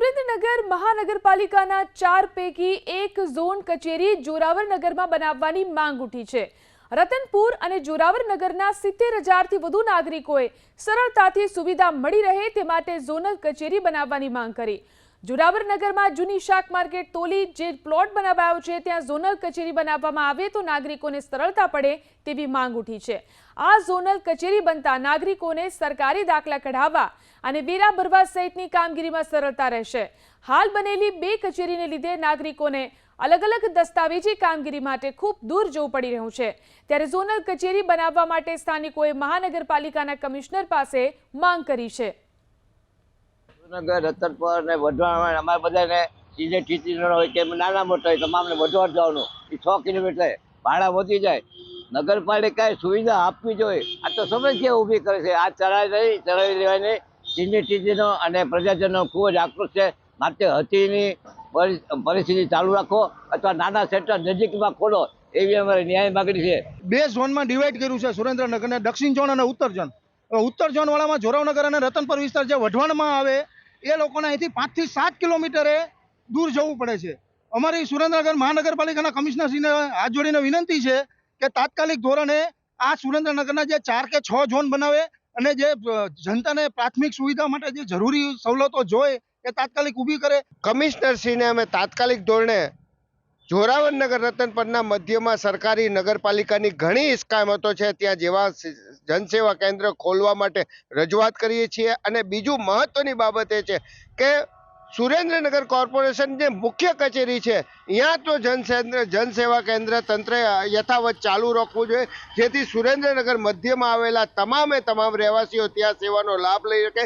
સુરેન્દ્રનગર મહાનગરપાલિકાના 4 પૈકી એક ઝોન કચેરી જોરાવરનગરમાં બનાવવાની માંગ ઉઠી છે। રતનપુર અને જોરાવરનગરના 70,000 થી વધુ નાગરિકોએ સરળતાથી સુવિધા મળી રહે તે માટે ઝોનલ કચેરી બનાવવાની માંગ કરી। જોરાવરનગરમાં જૂની શાક માર્કેટ તોલી જે પ્લોટ બનાવાયો છે ત્યાં ઝોનલ કચેરી બનાવવામાં આવે તો નાગરિકોને સરળતા પડે તેવી માંગ ઉઠી છે। આ ઝોનલ કચેરી બનતા નાગરિકોને સરકારી દાખલા કઢાવવા અને વેરા ભરવા સહિતની કામગીરીમાં સરળતા રહેશે। હાલ બનેલી 2 કચેરીને લીધે નાગરિકોને अलग अलग दस्तावेजी कामगीरी माटे खूब दूर जवुं पड़ी रह्युं छे। त्यारे झोनल कचेरी बनाववा माटे स्थानिकोए महानगरपालिकाना कमिश्नर पासे मांग करी छे। रतनपुर ने वढवाण अमारे बधाने सीधे टीटी होय के नाना मोटा होय तमामने वढवाण जवानुं 6 किलोमीटर भाड़ा वधी जाय। नगरपालिकाए सुविधा आपवी जोईए। आ तो समस्या ऊभी करे छे। आ चलावी लेवानी सीधे टीटीनो अने प्रजाजनो खूब ज आक्रोश छे। माटे हतीनी परिस्थिति चालू राखो अथवा नाना सेंटर नजीकमां खोलो एवी अमारी न्याय मागणी छे। 2 झोनमा डिवाइड कर्युं छे सुरेन्द्रनगरने दक्षिण झोन अने उत्तर झोन। उत्तर झोनवाळामां जोरावनगर अने रतनपुर विस्तार जे वढवाणमां आवे ए लोकोने અહીંથી 5 થી 7 કિલોમીટરે दूर जवुं पड़े छे। अमारी सुरेन्द्रनगर महानगरपालिकाना कमिश्नरश्रीने हाथ जोड़ीने विनंती छे के तात्कालिक धोरणे आ सुरेन्द्रनगरना जे 4 के 6 झोन बनावे अने जे जनताने प्राथमिक सुविधा माटे जे जरूरी सवलतो जोईए એ તાત્કાલિક ઊભી કરે। કમિશનરશ્રીને અમે તાત્કાલિક ધોરણે જોરાવરનગર રતનપરના મધ્યમાં સરકારી નગરપાલિકાની ઘણી સ્કીમો છે ત્યાં જેવા જનસેવા કેન્દ્ર ખોલવા માટે રજૂઆત કરીએ છીએ। અને બીજું મહત્વની બાબત એ છે કે સુરેન્દ્રનગર કોર્પોરેશન જે મુખ્ય કચેરી છે ત્યાં તો જનસેવા કેન્દ્ર તંત્રે યથાવત ચાલુ રાખવું જોઈએ જેથી સુરેન્દ્રનગર મધ્યમાં આવેલા તમામ રહેવાસીઓ ત્યાં સેવાનો લાભ લઈ શકે।